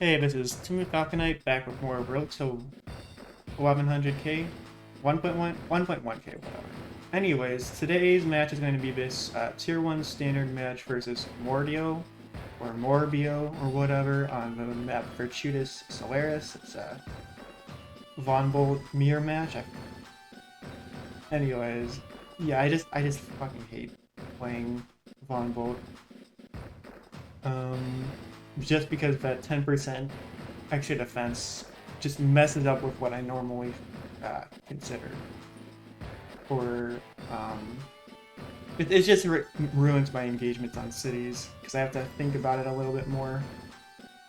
Hey, this is Timothy Falconite back with more Road to 1100k, 1.1k, whatever. Anyways, today's match is going to be this Tier 1 standard match versus Mordio, or Morbio, or whatever, on the map Virtutus Solaris. It's a Von Bolt mirror match. Anyways, yeah, I just fucking hate playing Von Bolt. Um, just because that 10% extra defense just messes up with what I normally consider. Or it just ruins my engagements on cities because I have to think about it a little bit more.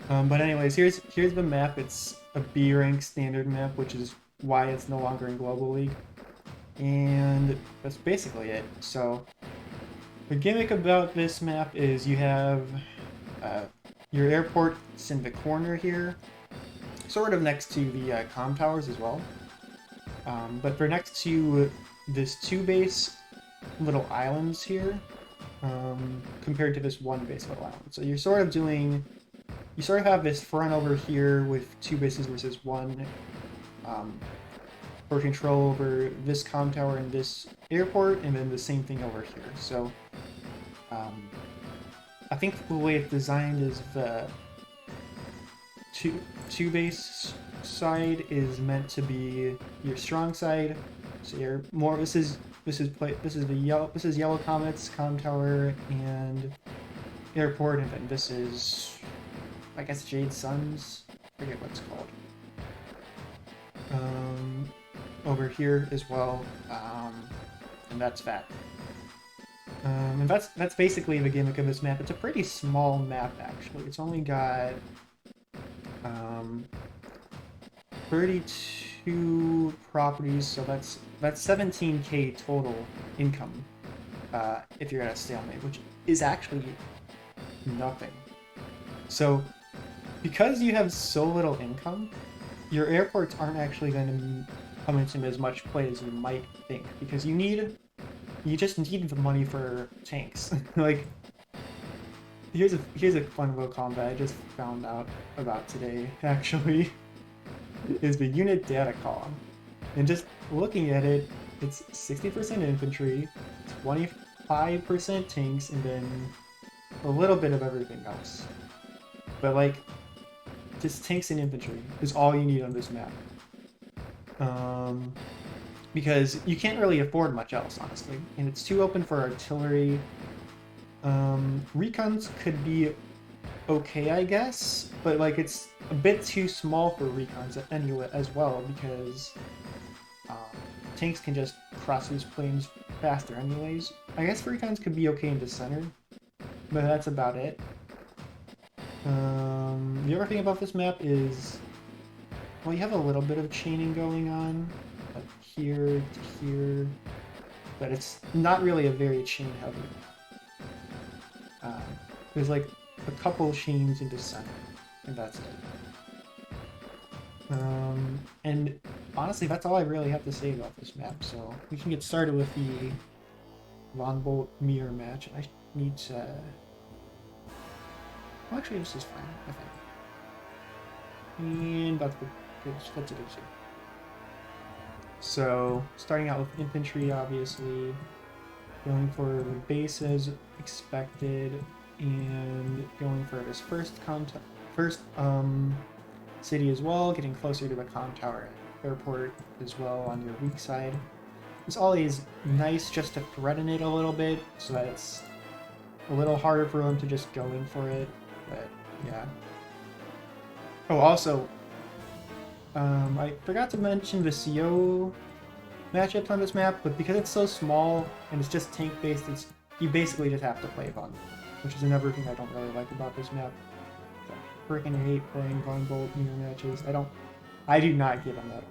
But anyways, here's the map. It's a B rank standard map, which is why it's no longer in Global League, and that's basically it. So the gimmick about this map is you have your airport's in the corner here, sort of next to the comm towers as well. But they're next to this two base little islands here, compared to this one base little island. So you sort of have this front over here with two bases versus one, for control over this comm tower and this airport, and then the same thing over here. So I think the way it's designed is the two base side is meant to be your strong side. So you're more. This is Yellow Comet's comm tower and airport, and then this is, I guess, Jade Sun's. I forget what it's called. Over here as well, and that's that. And that's basically the gimmick of this map. It's a pretty small map, actually. It's only got 32 properties, so that's 17k total income if you're at a stalemate, which is actually nothing. So because you have so little income, your airports aren't actually going to come into as much play as you might think, because you just need the money for tanks. Like, here's a fun little combat I just found out about today, actually, is the unit data column. And just looking at it, it's 60% infantry, 25% tanks, and then a little bit of everything else. But like, just tanks and infantry is all you need on this map. Because you can't really afford much else, honestly. And it's too open for artillery. Recons could be okay, I guess, but like it's a bit too small for recons anyway as well, because tanks can just cross these plains faster anyways. I guess recons could be okay in the center, but that's about it. The other thing about this map is, well, you have a little bit of chaining going on, like here to here, but it's not really a very chain heavy. There's like a couple chains in the center, and that's it. And honestly, that's all I really have to say about this map, so we can get started with the Von Bolt mirror match. I need to... Well, actually, this is fine, I think. And that's a good too. So, starting out with infantry, obviously, going for the base as expected, and going for this first city as well, getting closer to the comm tower and airport as well on your weak side. It's always nice just to threaten it a little bit, so that it's a little harder for them to just go in for it, but yeah. Oh, also, I forgot to mention the CO matchups on this map, but because it's so small and it's just tank-based, you basically just have to play Von Bolt, which is another thing I don't really like about this map. I freaking hate playing Von Bolt mirror matches. I do not give them that.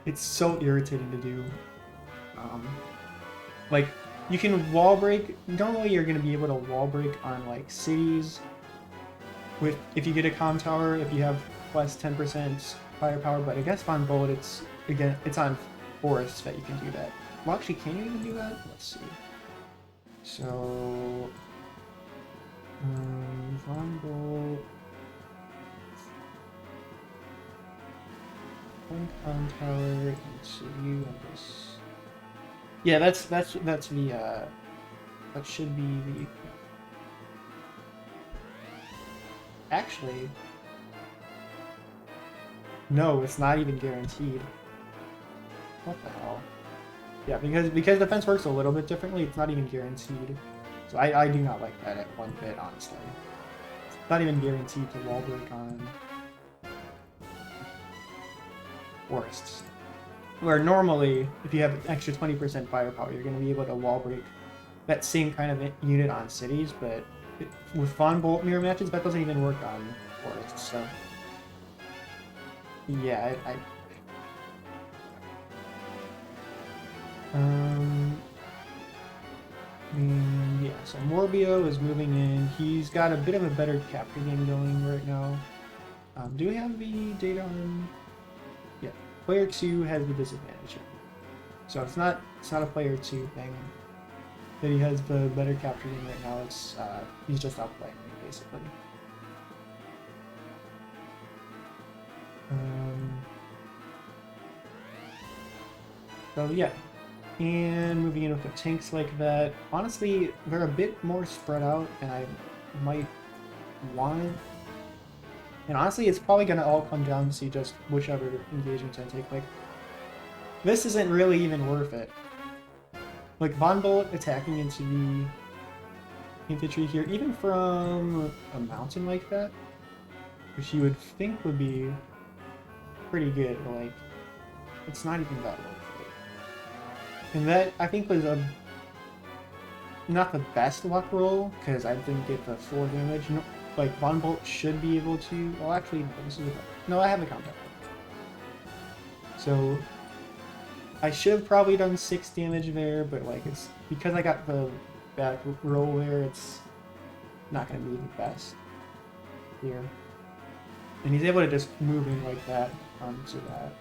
It's so irritating to do. Like, you can wall break. Normally, you're going to be able to wall break on like cities. If you get a comm tower, if you have plus 10% firepower, but I guess Von Bolt, it's on forests that you can do that. Well, actually, can you even do that? Let's see. So, Von Bolt. one con tower into you and this. Yeah, that's the that should be the. Actually, no, it's not even guaranteed. What the hell? Yeah, because the fence works a little bit differently, it's not even guaranteed. So I do not like that at one bit, honestly. It's not even guaranteed to wall break on forests. Where normally, if you have extra 20% firepower, you're going to be able to wall break that same kind of unit on cities, but with Fawn Bolt mirror matches, that doesn't even work on forests, so... Yeah, and yeah, so Morbio is moving in. He's got a bit of a better capture game going right now. Do we have the data on... Yeah, player 2 has the disadvantage. So it's not a player 2 thing. That he has the better capture game right now. It's he's just outplaying me, basically. So yeah, and moving in with the tanks like that. Honestly, they're a bit more spread out than I might want. And honestly, it's probably gonna all come down to just whichever engagements I take. Like, this isn't really even worth it. Like, Von Bolt attacking into the infantry here, even from a mountain like that, which you would think would be pretty good, but like, it's not even that worth it. And that, I think, was not the best luck roll, because I didn't get the full damage. No, like, Von Bolt should be able to... Well, actually, this is... No, I have the countdown. So, I should have probably done 6 damage there, but like it's because I got the bad roll there, it's not going to be the best here. And he's able to just move in like that onto that.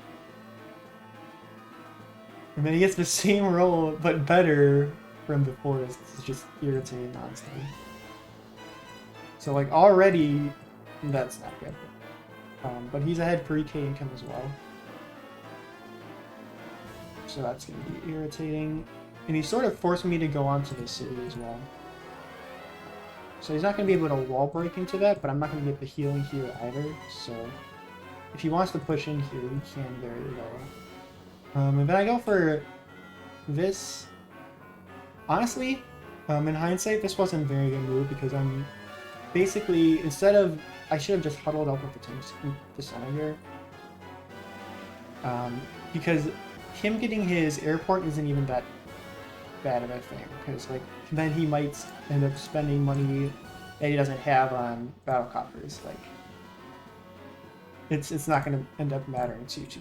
And then he gets the same roll, but better from before. It's just irritating, honestly. So like already, that's not good. But he's ahead 3k income as well. So that's going to be irritating. And he sort of forced me to go onto the city as well. So he's not going to be able to wall break into that, but I'm not going to get the healing here either. So if he wants to push in here, he can very well. And then I go for this. Honestly, in hindsight, this wasn't a very good move because I'm basically, instead of, I should have just huddled up with the tanks in the center here. Because him getting his airport isn't even that bad of a thing, because like then he might end up spending money that he doesn't have on battle coppers. Like it's not going to end up mattering too much.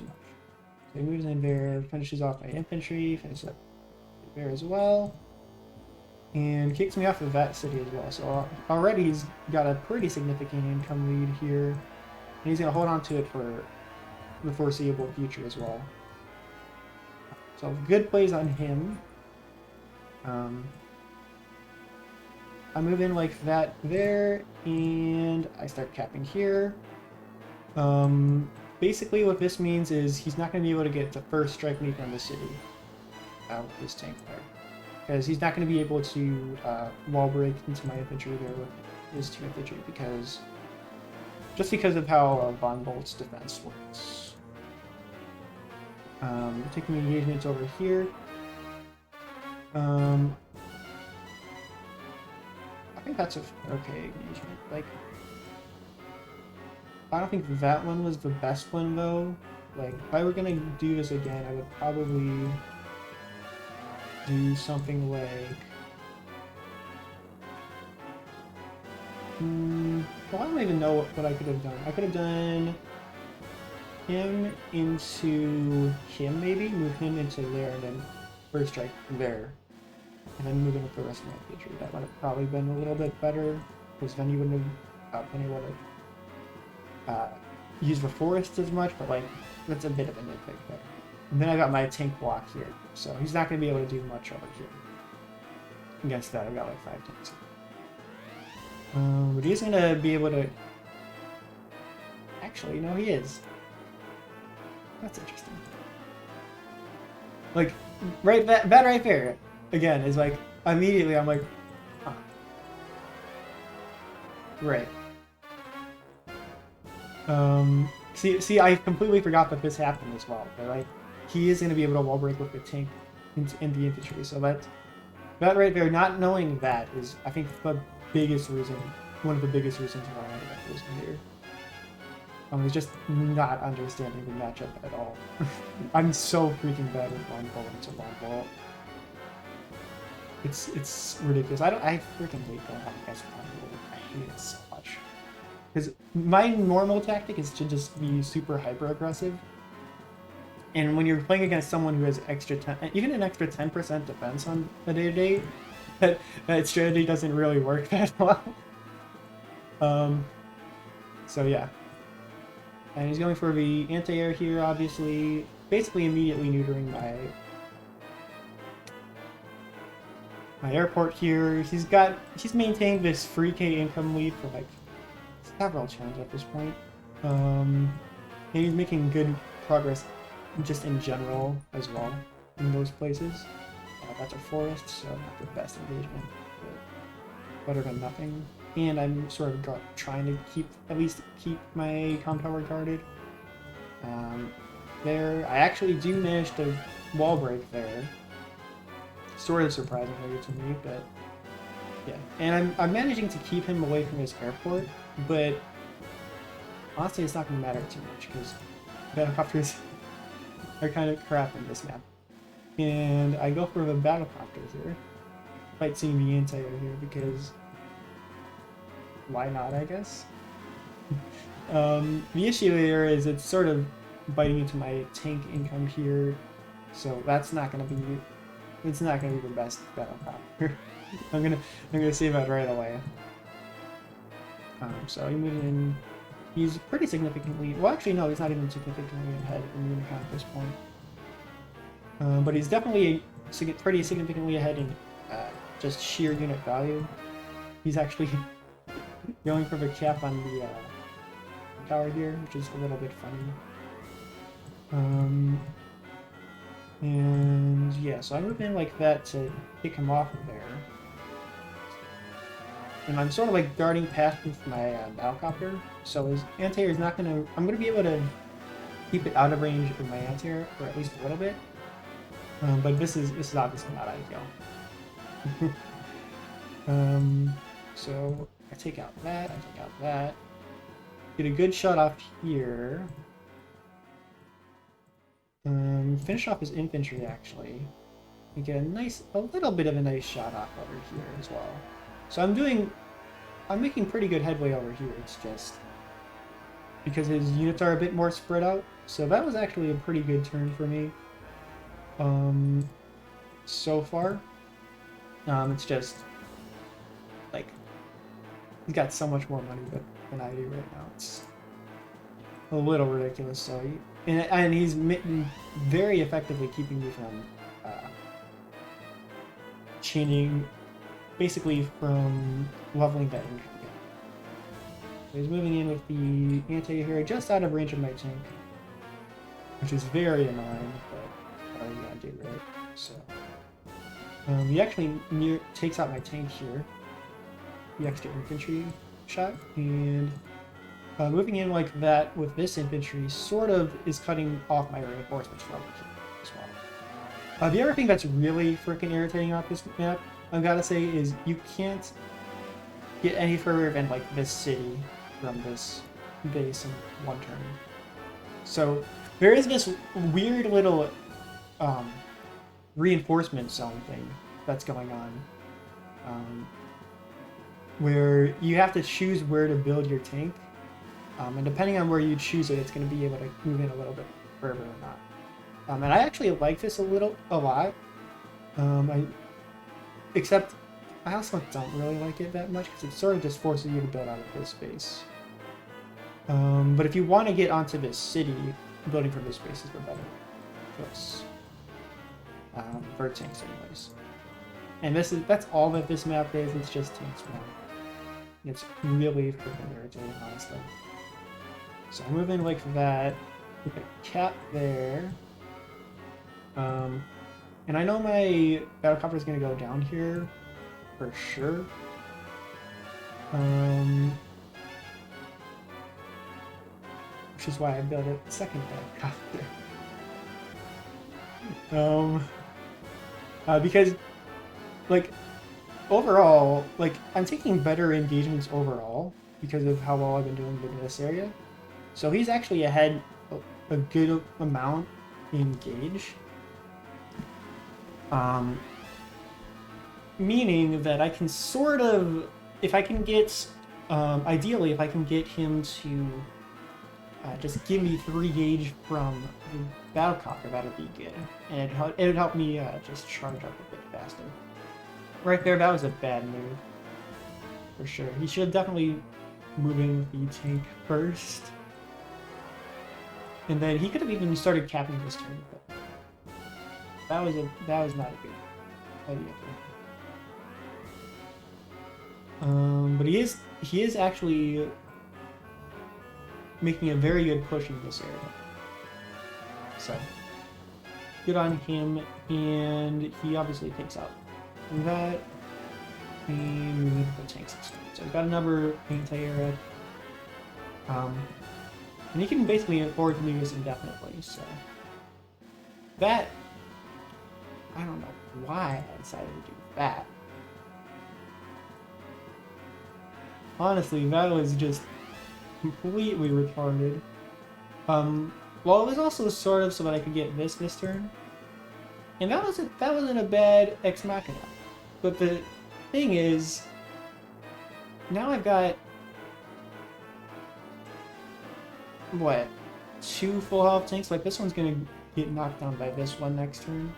So he moves in there, finishes off my infantry, finishes up there as well, and kicks me off of that city as well. So already he's got a pretty significant income lead here, and he's going to hold on to it for the foreseeable future as well. So good plays on him. I move in like that there, and I start capping here. Basically what this means is he's not going to be able to get the first strike me from the city with his tank there. Because he's not going to be able to wall break into my infantry there with his 2 infantry, just because of how Von Bolt's defense works. Taking engagements over here. I think that's a okay engagement. Like, I don't think that one was the best one though. Like, if I were gonna do this again, I would probably do something like. Well, I don't even know what I could have done. I could have done him into him, maybe move him into there, and then first strike there, and then move in with the rest of my infantry. That would have probably been a little bit better, because then you wouldn't have been able to use the forest as much. But like, that's a bit of a nitpick there. And then I got my tank block here, so he's not going to be able to do much over here. Against that, I've got like 5 tanks. But he's going to be able to. Actually, no, he is. That's interesting. Like, right, that right there, again, is like, immediately I'm like, huh. Right. See, I completely forgot that this happened as well. But like, he is going to be able to wall break with the tank in the infantry. So that right there, not knowing that is, I think, the biggest reason, one of the biggest reasons why I got this here. It's just not understanding the matchup at all. I'm so freaking bad with ramble into ramble. It's ridiculous. I freaking hate going up against ramble. I hate it so much. Because my normal tactic is to just be super hyper aggressive. And when you're playing against someone who has extra 10, even an extra 10% defense on a day-to-day, that strategy doesn't really work that well. So yeah. And he's going for the anti-air here, obviously. Basically immediately neutering my airport here. He's maintained this 3k income lead for like several turns at this point. And he's making good progress just in general as well in those places. That's a forest, so not the best engagement, but better than nothing. And I'm sort of trying to at least keep my com tower guarded. There, I actually do manage to wall break there. Sort of surprisingly to me, but yeah. And I'm managing to keep him away from his airport, but honestly it's not going to matter too much because battlecopters are kind of crap in this map. And I go for the battlecopters here. Despite seeing the anti-air here because why not, I guess? The issue here is it's sort of biting into my tank income here, so that's not gonna be. It's not gonna be the best battlecopter. I'm gonna save that right away. So he moved in. He's pretty significantly. Well, actually, no, he's not even significantly ahead in unit count at this point. But he's definitely pretty significantly ahead in just sheer unit value. He's actually going for the cap on the tower here, which is a little bit funny. And yeah, so I move in like that to pick him off of there. And I'm sort of like darting past with my battlecopter, so his anti-air is not gonna. I'm gonna be able to keep it out of range of my anti-air for at least a little bit. But this is obviously not ideal. So I take out that, get a good shot off here. Finish off his infantry actually. And get a little bit of a nice shot off over here as well. So I'm making pretty good headway over here. It's just because his units are a bit more spread out. So that was actually a pretty good turn for me. So far. It's just like he's got so much more money than I do right now. It's a little ridiculous. So and he's very effectively keeping me from chaining, basically from leveling that engine again. So he's moving in with the anti-air just out of range of my tank, which is very annoying, but what are you gonna do, right? So he actually takes out my tank here, the extra infantry shot, and moving in like that with this infantry sort of is cutting off my reinforcements from over here as well. The other thing that's really freaking irritating about this map, I've got to say, is you can't get any further than like this city from this base in one turn. So there is this weird little reinforcement zone thing that's going on, where you have to choose where to build your tank, and depending on where you choose it, it's going to be able to move in a little bit further or not. And I actually like this a lot. Except I also don't really like it that much because it sort of just forces you to build out of this space. But if you want to get onto this city, building from this space is the better choice. For tanks anyways. And that's all that this map is, it's just tanks now. It's really freaking irritating, honestly. So I move in like that. Okay, cat there. And I know my battlecopter is gonna go down here for sure. Which is why I built a second battlecopter. Because like overall, like I'm taking better engagements overall because of how well I've been doing in this area. So he's actually ahead a good amount in gauge. Meaning that I can sort of, if I can get, ideally, if I can get him to just give me 3 gauge from the battlecopter, that would be good. And it would help me just charge up a bit faster. Right there, that was a bad move. For sure. He should definitely move in with the tank first. And then he could have even started capping this turn, but that was not a good idea. But he is actually making a very good push in this area. So good on him, and he obviously takes out that. And we need to put tanks in. So we've got another anti-air. And he can basically afford to do this indefinitely, so that, I don't know why I decided to do that. Honestly, that was just completely retarded. Well, it was also sort of so that I could get this turn. And that wasn't a bad Ex Machina. But the thing is, now I've got what, 2 full health tanks? Like, this one's gonna get knocked down by this one next turn.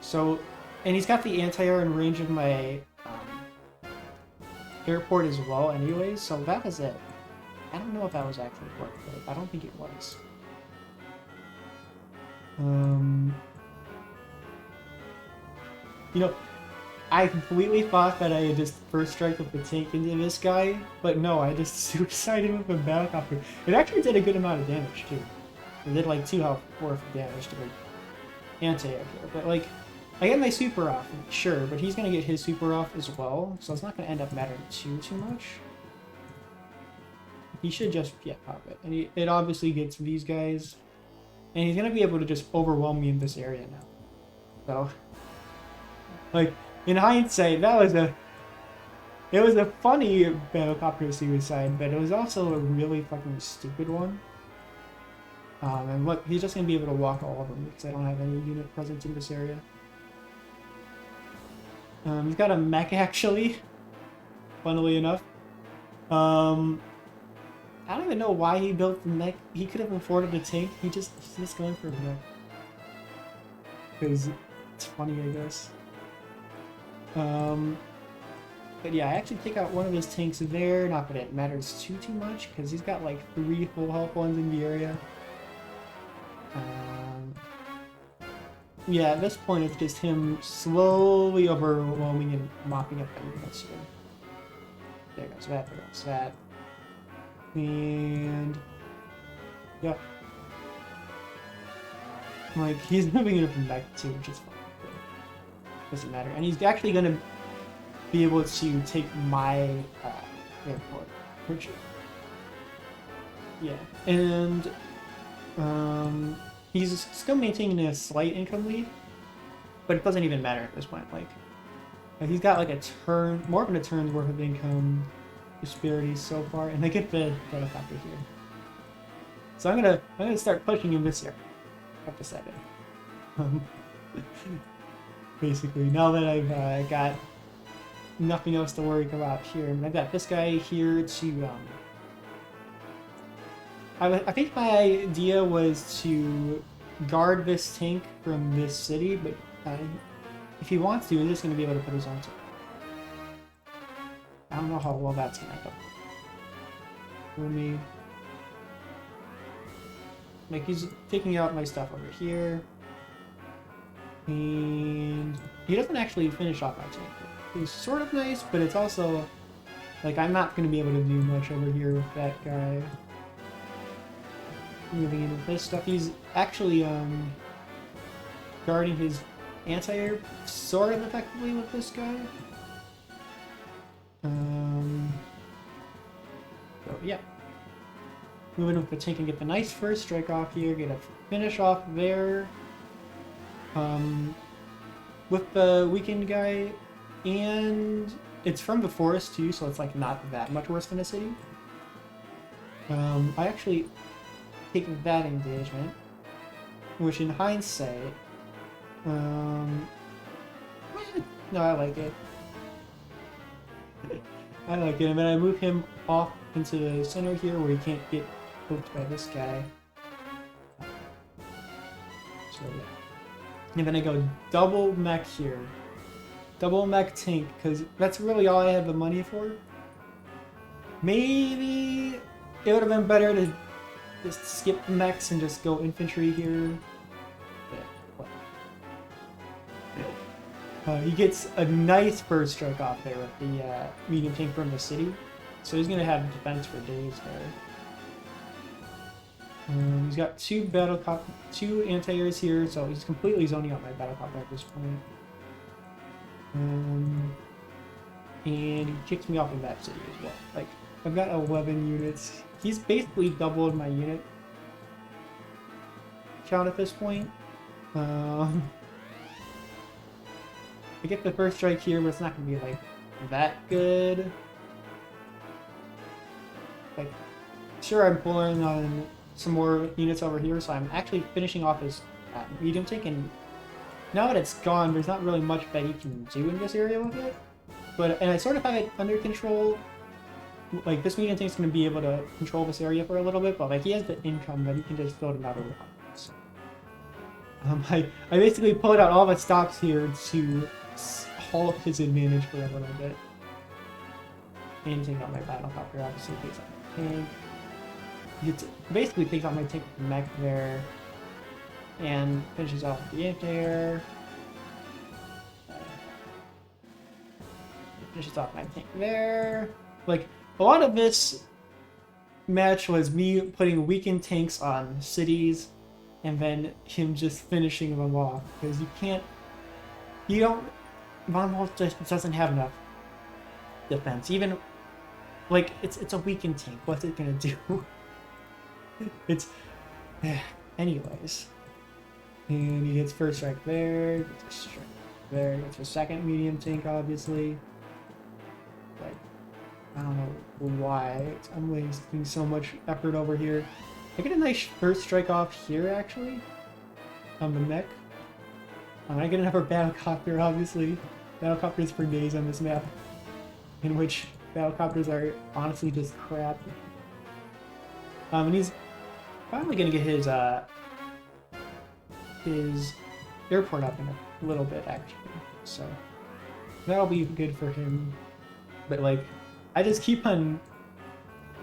So, and he's got the anti-air in range of my airport as well anyways, so that was it. I don't know if that was actually worth it. I don't think it was. You know, I completely thought that I had just first strike with the tank into this guy, but no, I just suicided with a battlecopter. It actually did a good amount of damage too. It did like 2 health worth of damage to the anti-air here, but like, I get my super off, sure, but he's gonna get his super off as well, so it's not gonna end up mattering too much. He should just, yeah, pop it. And it obviously gets these guys, and he's gonna be able to just overwhelm me in this area now. So, like, in hindsight, it was a funny battlecopter suicide, but it was also a really fucking stupid one. And look, he's just gonna be able to walk all of them because I don't have any unit presence in this area. He's got a mech actually, funnily enough. I don't even know why he built the mech. He could have afforded a tank. He's just going for a mech. Because it's funny, I guess. But yeah, I actually take out one of his tanks there. Not that it matters too much, because he's got like 3 full health ones in the area. Yeah, at this point it's just him slowly overwhelming and mopping up the units here. There goes that, there goes that. And yeah. Like, he's moving it from back too, which is fine. Doesn't matter. And he's actually gonna be able to take my airport. Which, yeah. And he's still maintaining a slight income lead, but it doesn't even matter at this point. Like he's got like a turn, more than a turn's worth of income disparity so far, and they get the helicopter here. So I'm gonna start pushing him this year. I've decided. Basically, now that I've got nothing else to worry about here, and I've got this guy here to I think my idea was to guard this tank from this city, but if he wants to, he's just going to be able to put his own tank. I don't know how well that's going to go for me. Like, he's taking out my stuff over here. And he doesn't actually finish off my tank. It's sort of nice, but it's also, like, I'm not going to be able to do much over here with that guy. moving into this stuff. He's actually guarding his anti-air sort of effectively with this guy. So yeah. Moving with the tank and get the nice first strike off here, get a finish off there. With the weakened guy, and it's from the forest too, so it's like not that much worse than a city. I actually take that engagement, which in hindsight, no, I like it. I like it, and then I move him off into the center here where he can't get poked by this guy. So yeah. And then I go double mech here. Double mech tank, because that's really all I have the money for. Maybe it would have been better to just skip mechs and just go infantry here. He gets a nice first strike off there with the medium tank from the city. So he's going to have defense for days there. He's got two anti-airs here, so he's completely zoning out my battlecopter at this point. And he kicks me off in that city as well. Like, I've got 11 units. He's basically doubled my unit count at this point. I get the first strike here, but it's not going to be, like, that good. Like, sure, I'm pulling on some more units over here, so I'm actually finishing off his medium tank, and now that it's gone, there's not really much that he can do in this area with it. And I sort of have it under control. Like, this medium tank's going to be able to control this area for a little bit, but like he has the income that he can just build another one. I basically pulled out all the stops here to halt his advantage for a little bit. And take out my battlecopter, obviously takes out my tank. Basically takes out my tank with the mech there. And finishes off with the anti-air. Finishes off my tank there. Like, a lot of this match was me putting weakened tanks on cities and then him just finishing them off. Because Von Wolf just doesn't have enough defense. Even, like, it's a weakened tank. What's it gonna do? Anyways. And he gets first strike there, gets a strike there, gets a second medium tank, obviously. Like, I don't know why I'm wasting so much effort over here. I get a nice first strike off here, actually, on the mech. I get another battlecopter, obviously. Battlecopters for days on this map, in which battlecopters are honestly just crap. And he's finally gonna get his airport up in a little bit, actually. So that'll be good for him. But like, I just keep on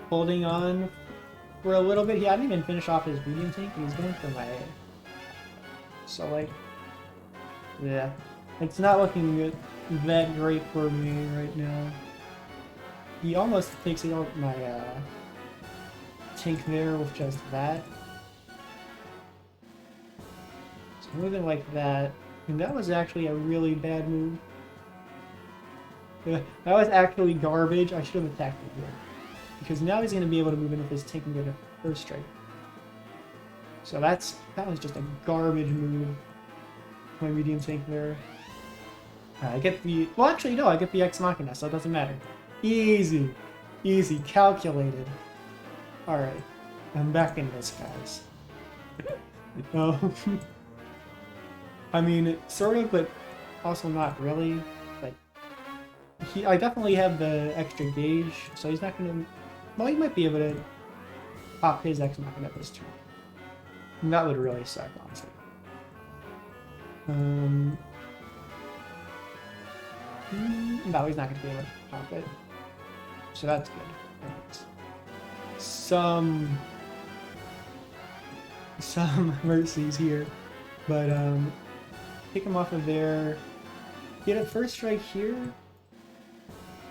holding on for a little bit. He hadn't even finished off his medium tank, and he's going for my A. So like, yeah, it's not looking good, that great for me right now. He almost takes out my tank there with just that. So moving like that, and that was actually a really bad move. That was actually garbage. I should have attacked him here. Because now he's going to be able to move in with his tank and get a first strike. So that was just a garbage move. My medium tank there. I get the... Well, actually, no, I get the Ex Machina, so it doesn't matter. Easy. Easy. Calculated. Alright. I'm back in this, guys. I mean, sort of, but also not really. Like, I definitely have the extra gauge, so he's not gonna... Well, he might be able to pop his Ex Machina this turn. And that would really suck, honestly. No, he's not going to be able to pop it. So that's good. Some mercies here. But, pick him off of there. Get a first strike here.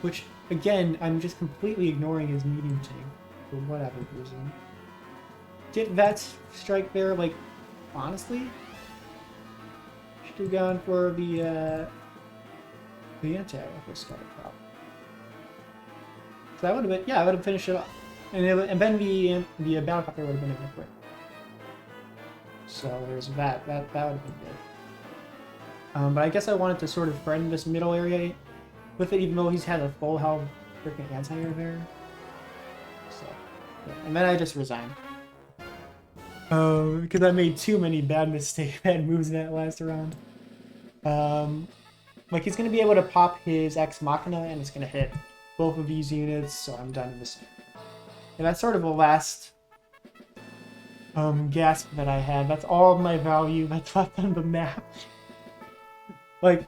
Which, again, I'm just completely ignoring his medium tank. For whatever reason. get that strike there. Like, honestly, should have gone for the anti-alpha strike prop. So that would have been, yeah, I would have finished it off, and then the battlecopter would have been a good quick. So there's that. That would have been good. But I guess I wanted to sort of friend this middle area with it, even though he's had a full health freaking anti-air there. So, yeah. And then I just resigned. Because I made too many bad moves in that last round. Like, he's going to be able to pop his Ex Machina, and it's going to hit both of these units, so I'm done with this. And that's sort of the last gasp that I had. That's all of my value that's left on the map. Like,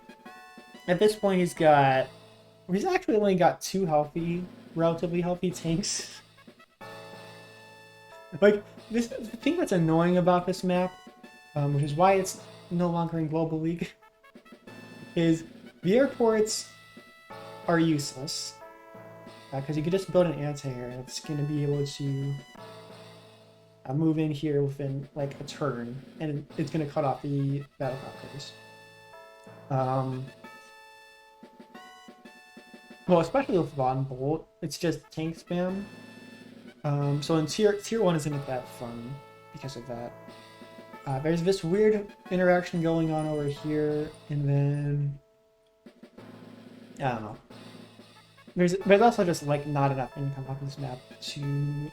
at this point, he's actually only got 2 relatively healthy tanks. Like, the thing that's annoying about this map, which is why it's no longer in Global League, is the airports are useless. Because you could just build an anti-air and it's going to be able to move in here within, like, a turn, and it's going to cut off the battlecopters. Well, especially with Von Bolt, it's just tank spam. So in tier 1 isn't that fun because of that. There's this weird interaction going on over here, and then I don't know. There's also just like not enough income on this map to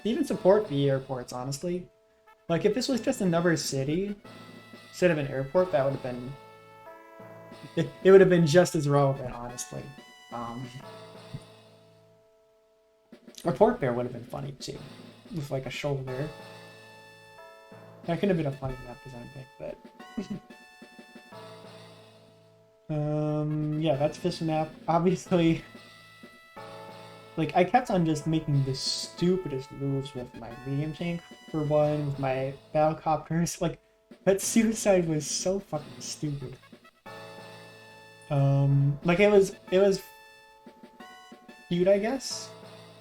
even support the airports, honestly. Like, if this was just another city instead of an airport, that would have been it would have been just as relevant, honestly. A port bear would have been funny too, with like a shoulder. That could have been a funny map design pick, but yeah, that's this map. Obviously, like, I kept on just making the stupidest moves with my medium tank, for one, with my battlecopters. Like, that suicide was so fucking stupid. Like, it was cute, I guess,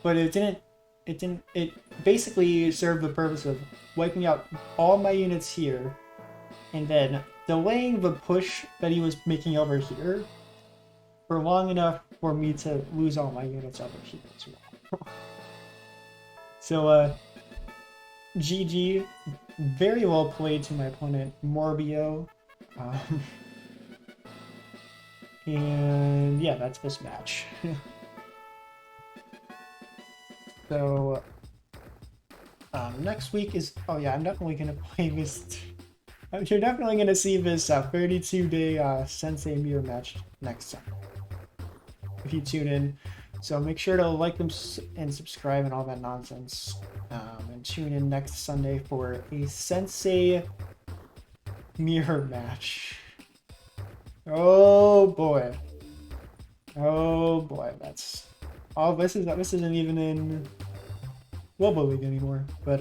but it basically served the purpose of wiping out all my units here, and then delaying the push that he was making over here for long enough for me to lose all my units over here as well. So, GG. Very well played to my opponent, Morbio. And yeah, that's this match. So, next week is... Oh yeah, I'm definitely going to play this... You're definitely going to see this 32-day Sensei mirror match next time, if you tune in. So make sure to like them and subscribe and all that nonsense. And tune in next Sunday for a Sensei mirror match. Oh boy. Oh boy, that's... Oh, this isn't even in Global League anymore. But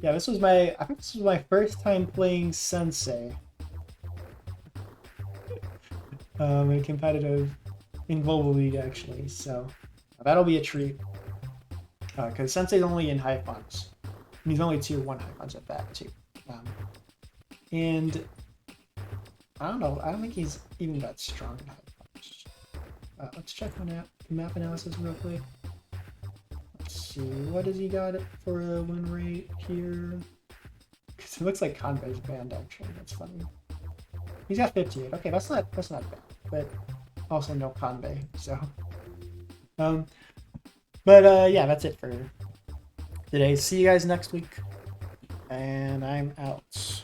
yeah, I think this was my first time playing Sensei. In competitive, in Global League actually, so that'll be a treat. Because Sensei's only in high funds. And he's only tier 1 high funds at that too. And I don't know, I don't think he's even that strong in high funds. Let's check on map analysis real quick. Let's see, what has he got for a win rate here? Because it looks like Convey's banned actually, that's funny. He's got 58, okay, that's not bad, but also no Convey, so. But yeah, that's it for today. See you guys next week, and I'm out.